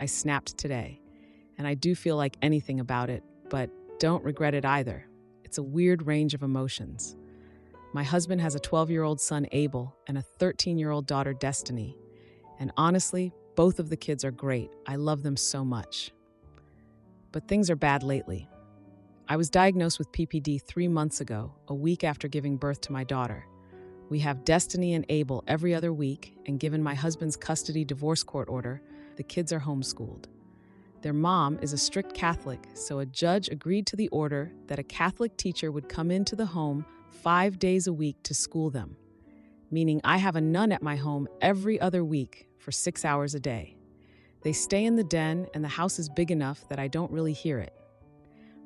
I snapped today, and I do feel like anything about it, but don't regret it either. It's a weird range of emotions. My husband has a 12-year-old son, Abel, and a 13-year-old daughter, Destiny. And honestly, both of the kids are great. I love them so much. But things are bad lately. I was diagnosed with PPD 3 months ago, a week after giving birth to my daughter. We have Destiny and Abel every other week, and given my husband's custody divorce court order, the kids are homeschooled. Their mom is a strict Catholic, so a judge agreed to the order that a Catholic teacher would come into the home 5 days a week to school them, meaning I have a nun at my home every other week for 6 hours a day. They stay in the den, and the house is big enough that I don't really hear it.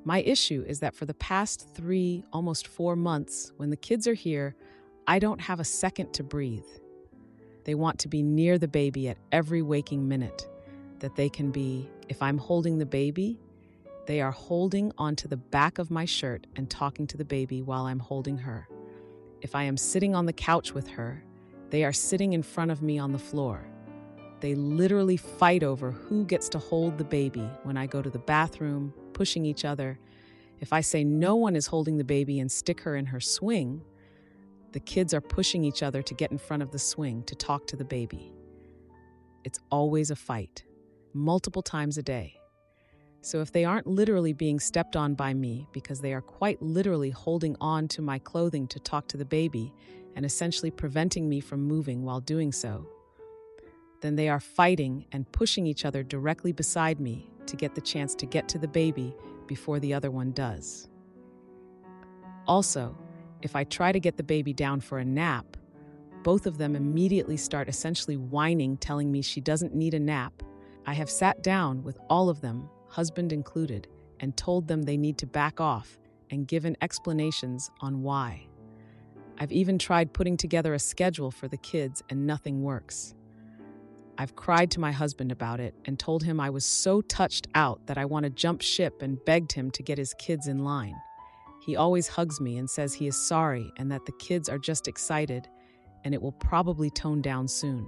My issue is that for the past 3, almost 4 months, when the kids are here, I don't have a second to breathe. They want to be near the baby at every waking minute, that they can be, if I'm holding the baby, they are holding onto the back of my shirt and talking to the baby while I'm holding her. If I am sitting on the couch with her, they are sitting in front of me on the floor. They literally fight over who gets to hold the baby when I go to the bathroom, pushing each other. If I say no one is holding the baby and stick her in her swing, the kids are pushing each other to get in front of the swing to talk to the baby. It's always a fight, multiple times a day. So if they aren't literally being stepped on by me because they are quite literally holding on to my clothing to talk to the baby and essentially preventing me from moving while doing so, then they are fighting and pushing each other directly beside me to get the chance to get to the baby before the other one does. Also, if I try to get the baby down for a nap, both of them immediately start essentially whining, telling me she doesn't need a nap. I have sat down with all of them, husband included, and told them they need to back off and given explanations on why. I've even tried putting together a schedule for the kids and nothing works. I've cried to my husband about it and told him I was so touched out that I want to jump ship and begged him to get his kids in line. He always hugs me and says he is sorry and that the kids are just excited and it will probably tone down soon.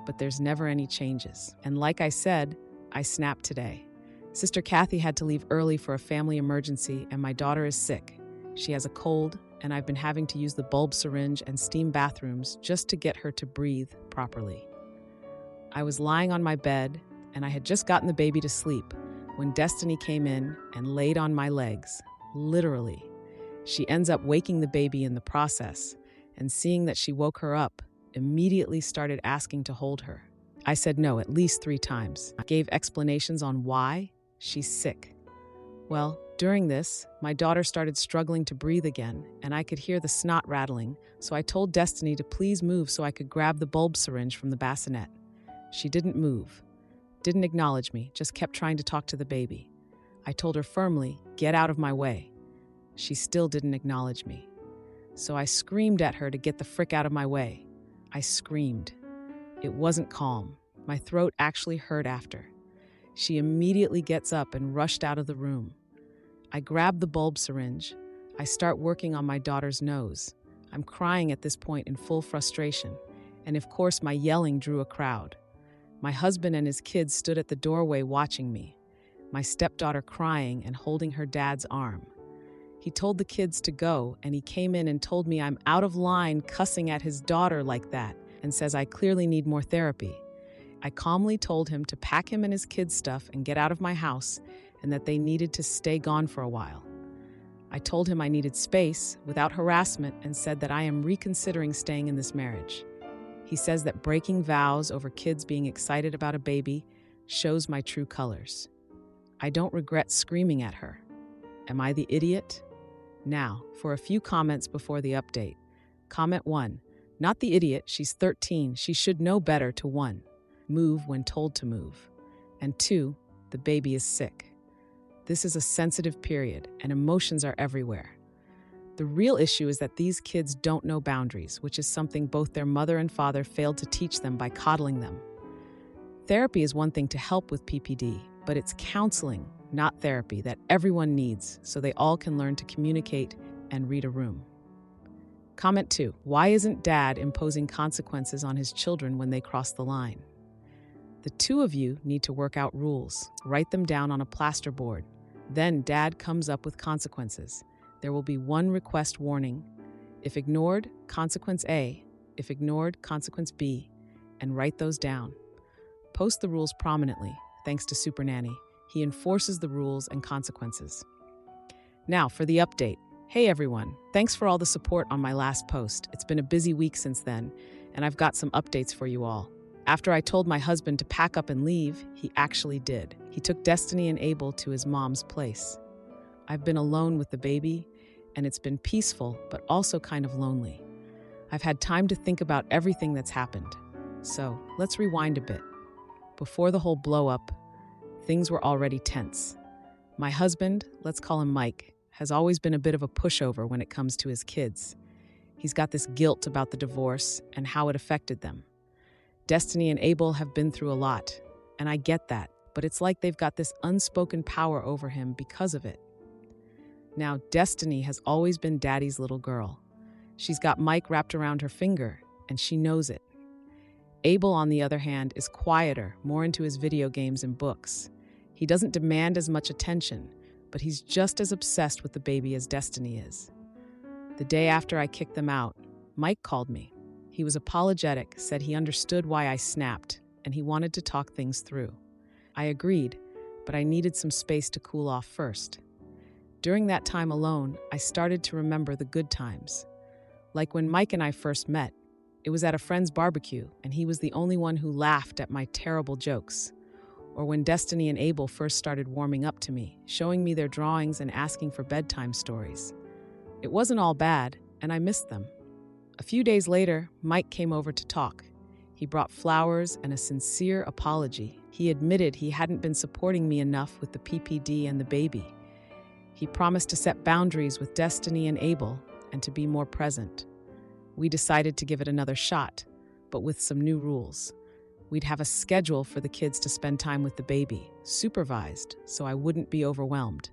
But there's never any changes. And like I said, I snapped today. Sister Kathy had to leave early for a family emergency and my daughter is sick. She has a cold and I've been having to use the bulb syringe and steam bathrooms just to get her to breathe properly. I was lying on my bed and I had just gotten the baby to sleep when Destiny came in and laid on my legs, literally. She ends up waking the baby in the process, and seeing that she woke her up, immediately started asking to hold her. I said no at least 3 times. I gave explanations on why she's sick. Well, during this, my daughter started struggling to breathe again, and I could hear the snot rattling, so I told Destiny to please move so I could grab the bulb syringe from the bassinet. She didn't move, didn't acknowledge me, just kept trying to talk to the baby. I told her firmly, "Get out of my way." She still didn't acknowledge me. So I screamed at her to get the frick out of my way. I screamed. It wasn't calm. My throat actually hurt after. She immediately gets up and rushed out of the room. I grab the bulb syringe. I start working on my daughter's nose. I'm crying at this point in full frustration, and of course my yelling drew a crowd. My husband and his kids stood at the doorway watching me, my stepdaughter crying and holding her dad's arm. He told the kids to go, and he came in and told me I'm out of line cussing at his daughter like that and says I clearly need more therapy. I calmly told him to pack him and his kids' stuff and get out of my house and that they needed to stay gone for a while. I told him I needed space without harassment and said that I am reconsidering staying in this marriage. He says that breaking vows over kids being excited about a baby shows my true colors. I don't regret screaming at her. Am I the idiot? Now, for a few comments before the update. Comment 1. Not the idiot, she's 13. She should know better to 1. Move when told to move. And 2. The baby is sick. This is a sensitive period, and emotions are everywhere. The real issue is that these kids don't know boundaries, which is something both their mother and father failed to teach them by coddling them. Therapy is one thing to help with PPD, but it's counseling, not therapy, that everyone needs so they all can learn to communicate and read a room. Comment 2. Why isn't Dad imposing consequences on his children when they cross the line? The two of you need to work out rules. Write them down on a plasterboard. Then Dad comes up with consequences. There will be one request warning. If ignored, consequence A. If ignored, consequence B. And write those down. Post the rules prominently, thanks to Super Nanny. He enforces the rules and consequences. Now for the update. Hey everyone, thanks for all the support on my last post. It's been a busy week since then, and I've got some updates for you all. After I told my husband to pack up and leave, he actually did. He took Destiny and Abel to his mom's place. I've been alone with the baby, and it's been peaceful, but also kind of lonely. I've had time to think about everything that's happened. So let's rewind a bit. Before the whole blow-up, things were already tense. My husband, let's call him Mike, has always been a bit of a pushover when it comes to his kids. He's got this guilt about the divorce and how it affected them. Destiny and Abel have been through a lot, and I get that, but it's like they've got this unspoken power over him because of it. Now, Destiny has always been Daddy's little girl. She's got Mike wrapped around her finger, and she knows it. Abel, on the other hand, is quieter, more into his video games and books. He doesn't demand as much attention, but he's just as obsessed with the baby as Destiny is. The day after I kicked them out, Mike called me. He was apologetic, said he understood why I snapped, and he wanted to talk things through. I agreed, but I needed some space to cool off first. During that time alone, I started to remember the good times. Like when Mike and I first met, it was at a friend's barbecue, and he was the only one who laughed at my terrible jokes. Or when Destiny and Abel first started warming up to me, showing me their drawings and asking for bedtime stories. It wasn't all bad, and I missed them. A few days later, Mike came over to talk. He brought flowers and a sincere apology. He admitted he hadn't been supporting me enough with the PPD and the baby. He promised to set boundaries with Destiny and Abel and to be more present. We decided to give it another shot, but with some new rules. We'd have a schedule for the kids to spend time with the baby, supervised, so I wouldn't be overwhelmed.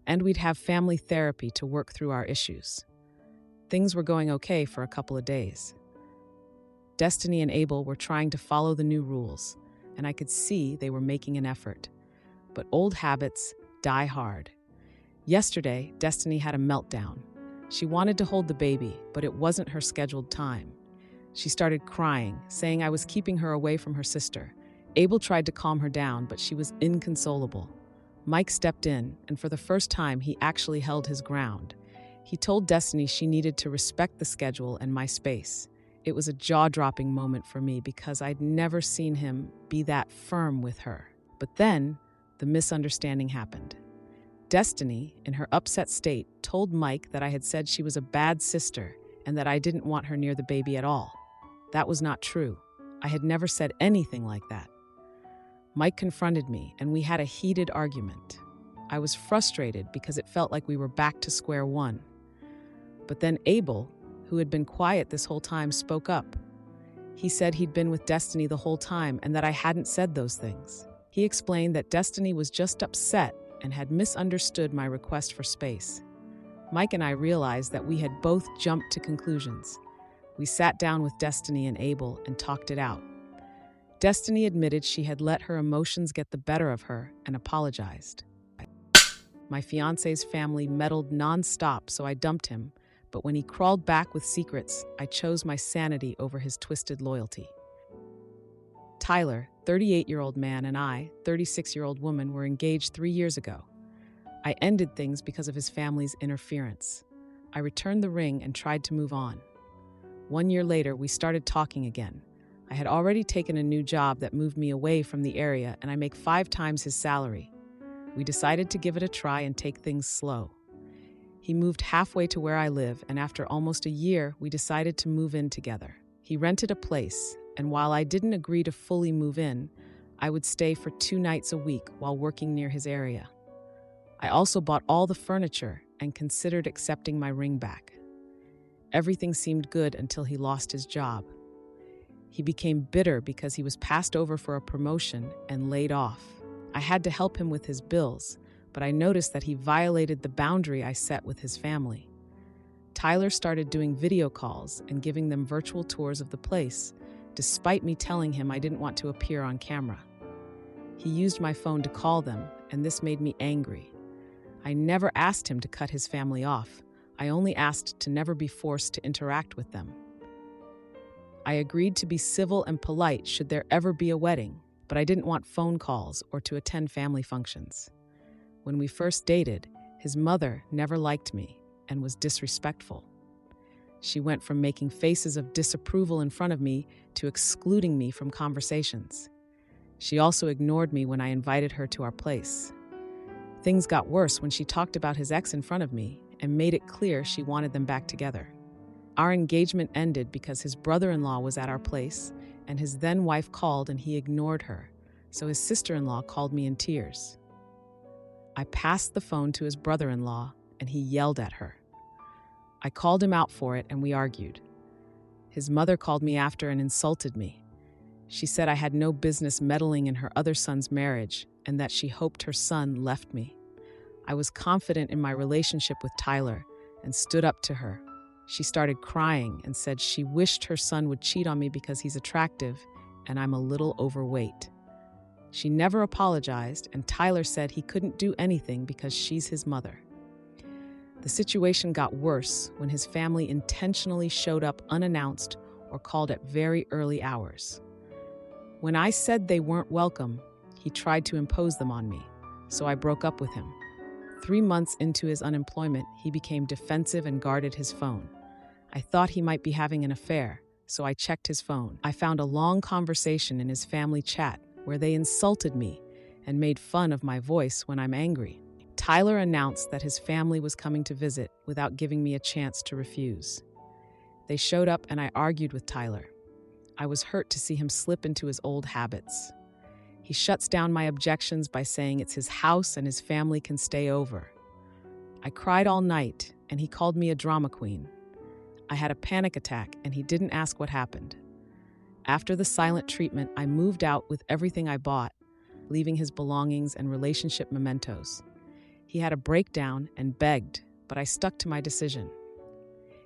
And we'd have family therapy to work through our issues. Things were going okay for a couple of days. Destiny and Abel were trying to follow the new rules, and I could see they were making an effort. But old habits die hard. Yesterday, Destiny had a meltdown. She wanted to hold the baby, but it wasn't her scheduled time. She started crying, saying I was keeping her away from her sister. Abel tried to calm her down, but she was inconsolable. Mike stepped in, and for the first time, he actually held his ground. He told Destiny she needed to respect the schedule and my space. It was a jaw-dropping moment for me because I'd never seen him be that firm with her. But then, the misunderstanding happened. Destiny, in her upset state, told Mike that I had said she was a bad sister and that I didn't want her near the baby at all. That was not true. I had never said anything like that. Mike confronted me, and we had a heated argument. I was frustrated because it felt like we were back to square one. But then Abel, who had been quiet this whole time, spoke up. He said he'd been with Destiny the whole time and that I hadn't said those things. He explained that Destiny was just upset and had misunderstood my request for space. Mike and I realized that we had both jumped to conclusions. We sat down with Destiny and Abel and talked it out. Destiny admitted she had let her emotions get the better of her and apologized. My fiancé's family meddled nonstop, so I dumped him, but when he crawled back with secrets, I chose my sanity over his twisted loyalty. Tyler, 38-year-old man, and I, 36-year-old woman, were engaged 3 years ago. I ended things because of his family's interference. I returned the ring and tried to move on. 1 year later, we started talking again. I had already taken a new job that moved me away from the area, and I make 5 times his salary. We decided to give it a try and take things slow. He moved halfway to where I live, and after almost a year, we decided to move in together. He rented a place, and while I didn't agree to fully move in, I would stay for 2 nights a week while working near his area. I also bought all the furniture and considered accepting my ring back. Everything seemed good until he lost his job. He became bitter because he was passed over for a promotion and laid off. I had to help him with his bills, but I noticed that he violated the boundary I set with his family. Tyler started doing video calls and giving them virtual tours of the place, despite me telling him I didn't want to appear on camera. He used my phone to call them, and this made me angry. I never asked him to cut his family off. I only asked to never be forced to interact with them. I agreed to be civil and polite should there ever be a wedding, but I didn't want phone calls or to attend family functions. When we first dated, his mother never liked me and was disrespectful. She went from making faces of disapproval in front of me to excluding me from conversations. She also ignored me when I invited her to our place. Things got worse when she talked about his ex in front of me and made it clear she wanted them back together. Our engagement ended because his brother-in-law was at our place, and his then-wife called and he ignored her, so his sister-in-law called me in tears. I passed the phone to his brother-in-law, and he yelled at her. I called him out for it, and we argued. His mother called me after and insulted me. She said I had no business meddling in her other son's marriage, and that she hoped her son left me. I was confident in my relationship with Tyler and stood up to her. She started crying and said she wished her son would cheat on me because he's attractive and I'm a little overweight. She never apologized, and Tyler said he couldn't do anything because she's his mother. The situation got worse when his family intentionally showed up unannounced or called at very early hours. When I said they weren't welcome, he tried to impose them on me, so I broke up with him. 3 months into his unemployment, he became defensive and guarded his phone. I thought he might be having an affair, so I checked his phone. I found a long conversation in his family chat where they insulted me and made fun of my voice when I'm angry. Tyler announced that his family was coming to visit without giving me a chance to refuse. They showed up and I argued with Tyler. I was hurt to see him slip into his old habits. He shuts down my objections by saying it's his house and his family can stay over. I cried all night, and he called me a drama queen. I had a panic attack, and he didn't ask what happened. After the silent treatment, I moved out with everything I bought, leaving his belongings and relationship mementos. He had a breakdown and begged, but I stuck to my decision.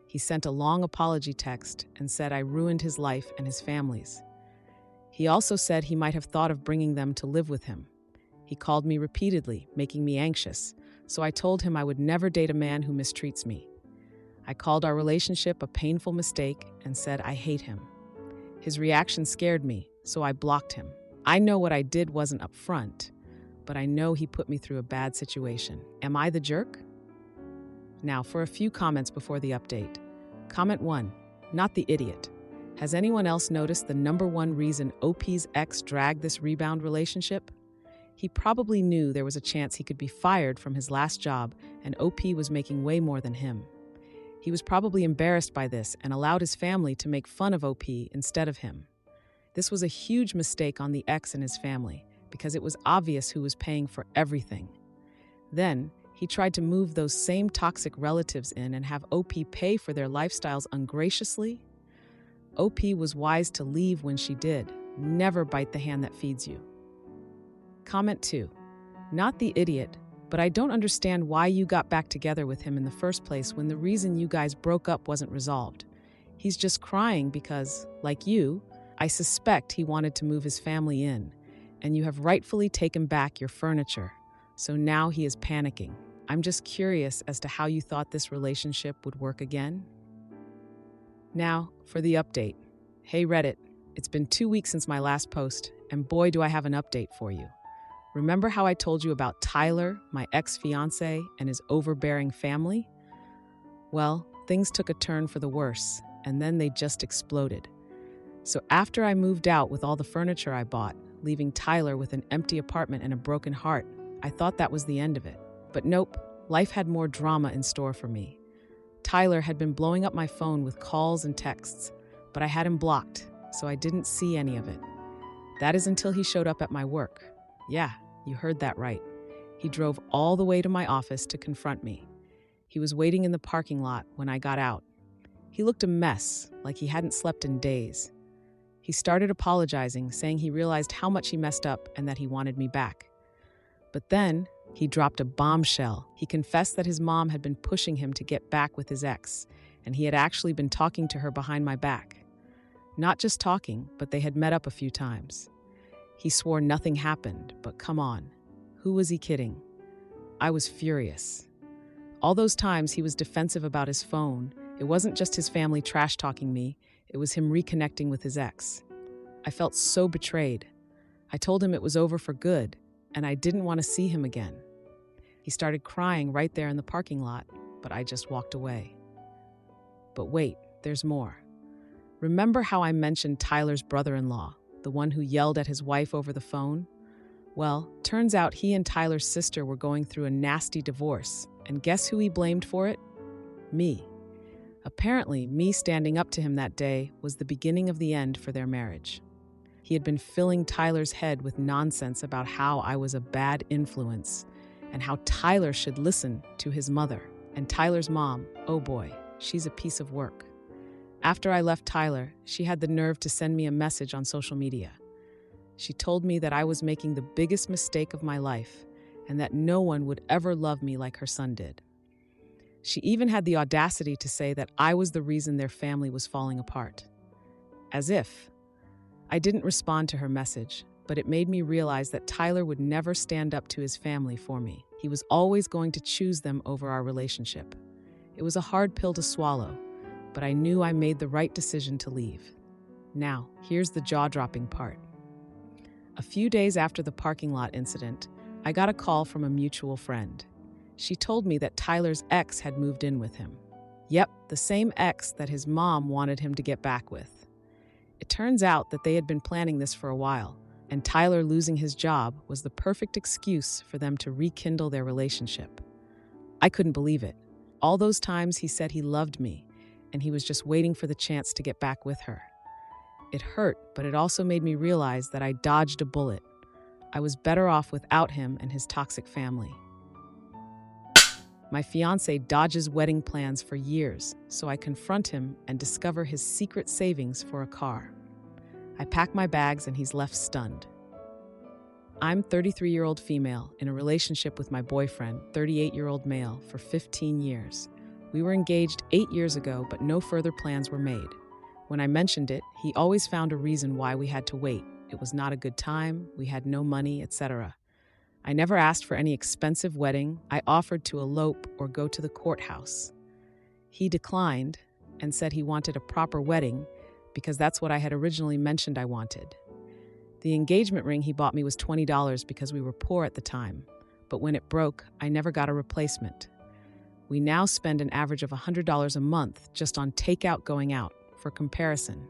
He sent a long apology text and said I ruined his life and his family's. He also said he might have thought of bringing them to live with him. He called me repeatedly, making me anxious, so I told him I would never date a man who mistreats me. I called our relationship a painful mistake and said I hate him. His reaction scared me, so I blocked him. I know what I did wasn't upfront, but I know he put me through a bad situation. Am I the jerk? Now, for a few comments before the update. Comment 1, not the idiot. Has anyone else noticed the number one reason OP's ex dragged this rebound relationship? He probably knew there was a chance he could be fired from his last job, and OP was making way more than him. He was probably embarrassed by this and allowed his family to make fun of OP instead of him. This was a huge mistake on the ex and his family, because it was obvious who was paying for everything. Then, he tried to move those same toxic relatives in and have OP pay for their lifestyles ungraciously. OP was wise to leave when she did. Never bite the hand that feeds you. Comment 2. Not the idiot, but I don't understand why you got back together with him in the first place when the reason you guys broke up wasn't resolved. He's just crying because, like you, I suspect he wanted to move his family in, and you have rightfully taken back your furniture, so now he is panicking. I'm just curious as to how you thought this relationship would work again. Now, for the update. Hey Reddit, it's been 2 weeks since my last post, and boy do I have an update for you. Remember how I told you about Tyler, my ex-fiancé, and his overbearing family? Well, things took a turn for the worse, and then they just exploded. So after I moved out with all the furniture I bought, leaving Tyler with an empty apartment and a broken heart, I thought that was the end of it. But nope, life had more drama in store for me. Tyler had been blowing up my phone with calls and texts, but I had him blocked, so I didn't see any of it. That is until he showed up at my work. Yeah, you heard that right. He drove all the way to my office to confront me. He was waiting in the parking lot when I got out. He looked a mess, like he hadn't slept in days. He started apologizing, saying he realized how much he messed up and that he wanted me back. But then, he dropped a bombshell. He confessed that his mom had been pushing him to get back with his ex, and he had actually been talking to her behind my back. Not just talking, but they had met up a few times. He swore nothing happened, but come on. Who was he kidding? I was furious. All those times he was defensive about his phone, it wasn't just his family trash-talking me, it was him reconnecting with his ex. I felt so betrayed. I told him it was over for good, and I didn't want to see him again. He started crying right there in the parking lot, but I just walked away. But wait, there's more. Remember how I mentioned Tyler's brother-in-law, the one who yelled at his wife over the phone? Well, turns out he and Tyler's sister were going through a nasty divorce, and guess who he blamed for it? Me. Apparently, me standing up to him that day was the beginning of the end for their marriage. He had been filling Tyler's head with nonsense about how I was a bad influence and how Tyler should listen to his mother. And Tyler's mom, oh boy, she's a piece of work. After I left Tyler, she had the nerve to send me a message on social media. She told me that I was making the biggest mistake of my life and that no one would ever love me like her son did. She even had the audacity to say that I was the reason their family was falling apart. As if. I didn't respond to her message, but it made me realize that Tyler would never stand up to his family for me. He was always going to choose them over our relationship. It was a hard pill to swallow, but I knew I made the right decision to leave. Now, here's the jaw-dropping part. A few days after the parking lot incident, I got a call from a mutual friend. She told me that Tyler's ex had moved in with him. Yep, the same ex that his mom wanted him to get back with. It turns out that they had been planning this for a while, and Tyler losing his job was the perfect excuse for them to rekindle their relationship. I couldn't believe it. All those times he said he loved me, and he was just waiting for the chance to get back with her. It hurt, but it also made me realize that I dodged a bullet. I was better off without him and his toxic family. My fiancé dodges wedding plans for years, so I confront him and discover his secret savings for a car. I pack my bags and he's left stunned. I'm 33-year-old female in a relationship with my boyfriend, 38-year-old male, for 15 years. We were engaged 8 years ago, but no further plans were made. When I mentioned it, he always found a reason why we had to wait. It was not a good time, we had no money, etc. I never asked for any expensive wedding. I offered to elope or go to the courthouse. He declined and said he wanted a proper wedding because that's what I had originally mentioned I wanted. The engagement ring he bought me was $20 because we were poor at the time, but when it broke, I never got a replacement. We now spend an average of $100 a month just on takeout going out. For comparison,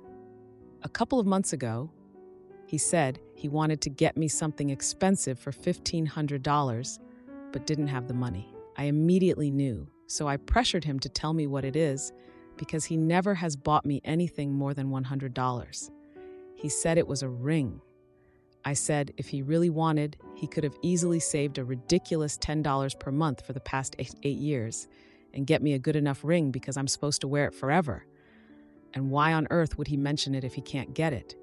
a couple of months ago, he said he wanted to get me something expensive for $1,500, but didn't have the money. I immediately knew, so I pressured him to tell me what it is because he never has bought me anything more than $100. He said it was a ring. I said if he really wanted, he could have easily saved a ridiculous $10 per month for the past 8 years and get me a good enough ring because I'm supposed to wear it forever. And why on earth would he mention it if he can't get it?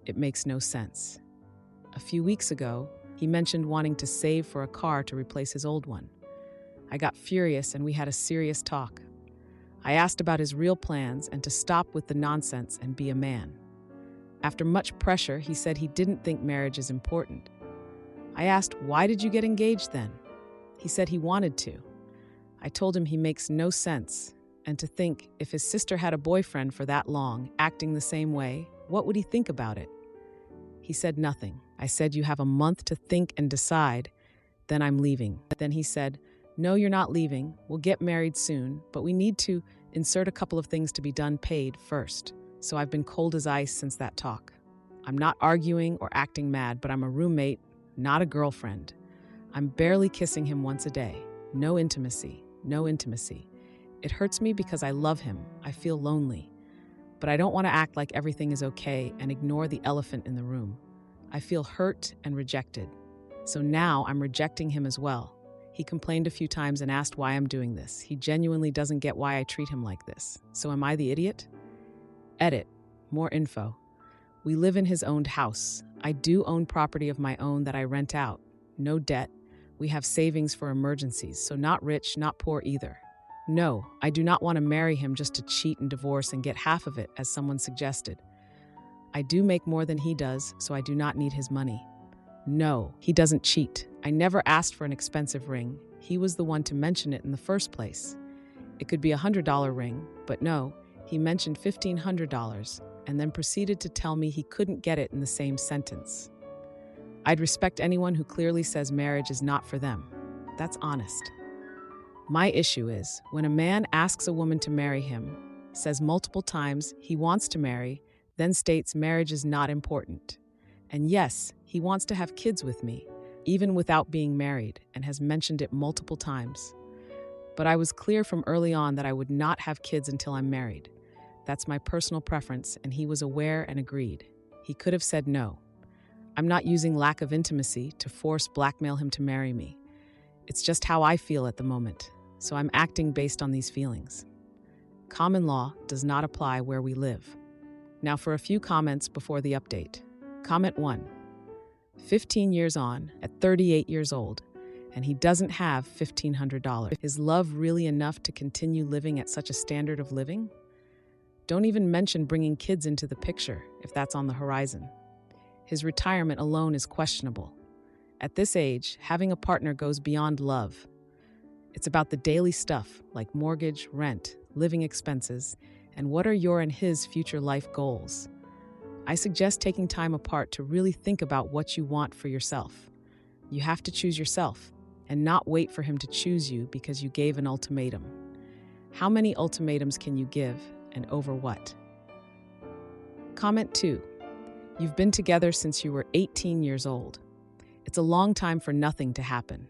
It makes no sense. A few weeks ago, he mentioned wanting to save for a car to replace his old one. I got furious and we had a serious talk. I asked about his real plans and to stop with the nonsense and be a man. After much pressure, he said he didn't think marriage is important. I asked, why did you get engaged then? He said he wanted to. I told him he makes no sense, and to think if his sister had a boyfriend for that long, acting the same way, what would he think about it? He said nothing. I said, you have a month to think and decide, then I'm leaving. Then he said, no, you're not leaving. We'll get married soon, but we need to insert a couple of things to be done paid first. So I've been cold as ice since that talk. I'm not arguing or acting mad, but I'm a roommate, not a girlfriend. I'm barely kissing him once a day. No intimacy, no intimacy. It hurts me because I love him. I feel lonely. But I don't want to act like everything is okay and ignore the elephant in the room. I feel hurt and rejected. So now I'm rejecting him as well. He complained a few times and asked why I'm doing this. He genuinely doesn't get why I treat him like this. So am I the idiot? Edit. More info. We live in his owned house. I do own property of my own that I rent out. No debt. We have savings for emergencies, so not rich, not poor either. No, I do not want to marry him just to cheat and divorce and get half of it, as someone suggested. I do make more than he does, so I do not need his money. No, he doesn't cheat. I never asked for an expensive ring. He was the one to mention it in the first place. It could be $100 ring, but no, he mentioned $1,500 and then proceeded to tell me he couldn't get it in the same sentence. I'd respect anyone who clearly says marriage is not for them. That's honest. My issue is when a man asks a woman to marry him, says multiple times he wants to marry, then states marriage is not important. And yes, he wants to have kids with me, even without being married, and has mentioned it multiple times. But I was clear from early on that I would not have kids until I'm married. That's my personal preference, and he was aware and agreed. He could have said no. I'm not using lack of intimacy to blackmail him to marry me. It's just how I feel at the moment, so I'm acting based on these feelings. Common law does not apply where we live. Now for a few comments before the update. Comment 1. 15 years on, at 38 years old, and he doesn't have $1,500. Is love really enough to continue living at such a standard of living? Don't even mention bringing kids into the picture if that's on the horizon. His retirement alone is questionable. At this age, having a partner goes beyond love. It's about the daily stuff like mortgage, rent, living expenses, and what are your and his future life goals. I suggest taking time apart to really think about what you want for yourself. You have to choose yourself and not wait for him to choose you because you gave an ultimatum. How many ultimatums can you give and over what? Comment 2. You've been together since you were 18 years old. It's a long time for nothing to happen.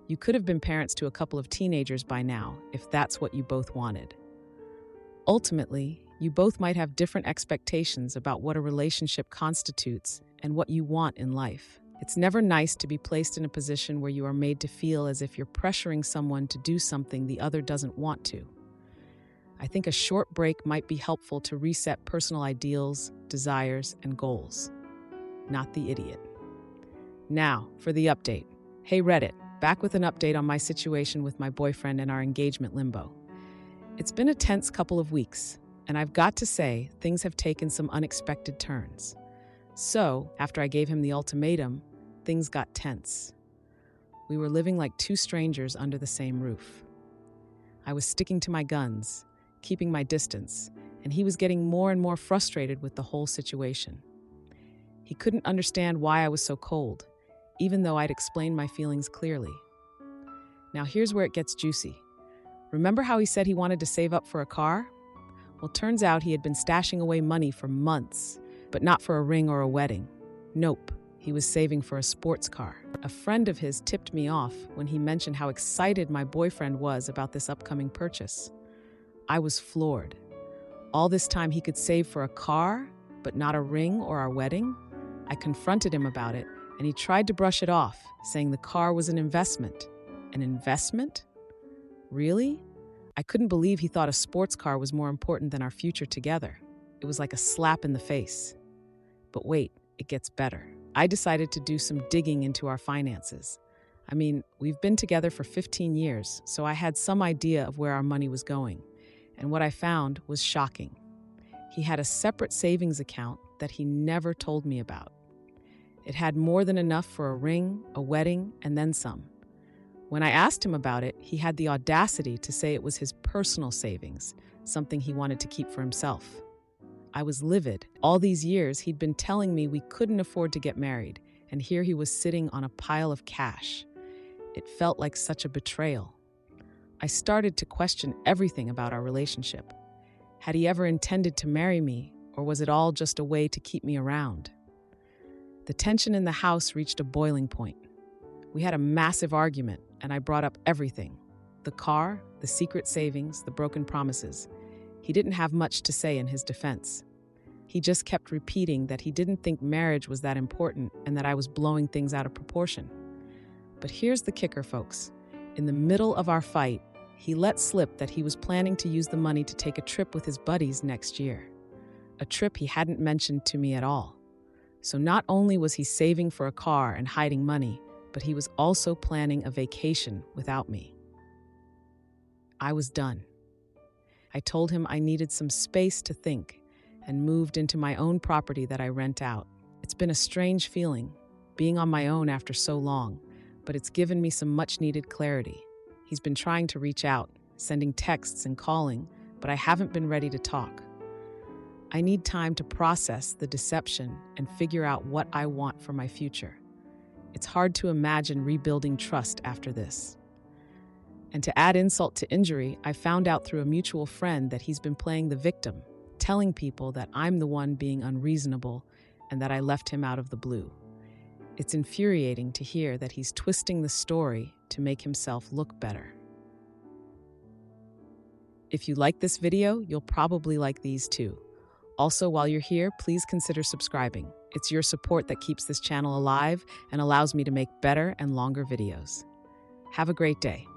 You could have been parents to a couple of teenagers by now if that's what you both wanted. Ultimately, you both might have different expectations about what a relationship constitutes and what you want in life. It's never nice to be placed in a position where you are made to feel as if you're pressuring someone to do something the other doesn't want to. I think a short break might be helpful to reset personal ideals, desires, and goals. Not the idiot. Now, for the update. Hey Reddit, back with an update on my situation with my boyfriend and our engagement limbo. It's been a tense couple of weeks, and I've got to say, things have taken some unexpected turns. So, after I gave him the ultimatum, things got tense. We were living like two strangers under the same roof. I was sticking to my guns, keeping my distance, and he was getting more and more frustrated with the whole situation. He couldn't understand why I was so cold, even though I'd explained my feelings clearly. Now here's where it gets juicy. Remember how he said he wanted to save up for a car? Well, turns out he had been stashing away money for months, but not for a ring or a wedding. Nope, he was saving for a sports car. A friend of his tipped me off when he mentioned how excited my boyfriend was about this upcoming purchase. I was floored. All this time he could save for a car, but not a ring or our wedding? I confronted him about it, and he tried to brush it off, saying the car was an investment. An investment? Really? I couldn't believe he thought a sports car was more important than our future together. It was like a slap in the face. But wait, it gets better. I decided to do some digging into our finances. I mean, we've been together for 15 years, so I had some idea of where our money was going. And what I found was shocking. He had a separate savings account that he never told me about. It had more than enough for a ring, a wedding, and then some. When I asked him about it, he had the audacity to say it was his personal savings, something he wanted to keep for himself. I was livid. All these years, he'd been telling me we couldn't afford to get married, and here he was sitting on a pile of cash. It felt like such a betrayal. I started to question everything about our relationship. Had he ever intended to marry me, or was it all just a way to keep me around? The tension in the house reached a boiling point. We had a massive argument, and I brought up everything. The car, the secret savings, the broken promises. He didn't have much to say in his defense. He just kept repeating that he didn't think marriage was that important and that I was blowing things out of proportion. But here's the kicker, folks. In the middle of our fight, he let slip that he was planning to use the money to take a trip with his buddies next year. A trip he hadn't mentioned to me at all. So not only was he saving for a car and hiding money, but he was also planning a vacation without me. I was done. I told him I needed some space to think, and moved into my own property that I rent out. It's been a strange feeling, being on my own after so long, but it's given me some much-needed clarity. He's been trying to reach out, sending texts and calling, but I haven't been ready to talk. I need time to process the deception and figure out what I want for my future. It's hard to imagine rebuilding trust after this. And to add insult to injury, I found out through a mutual friend that he's been playing the victim, telling people that I'm the one being unreasonable and that I left him out of the blue. It's infuriating to hear that he's twisting the story to make himself look better. If you like this video, you'll probably like these too. Also, while you're here, please consider subscribing. It's your support that keeps this channel alive and allows me to make better and longer videos. Have a great day.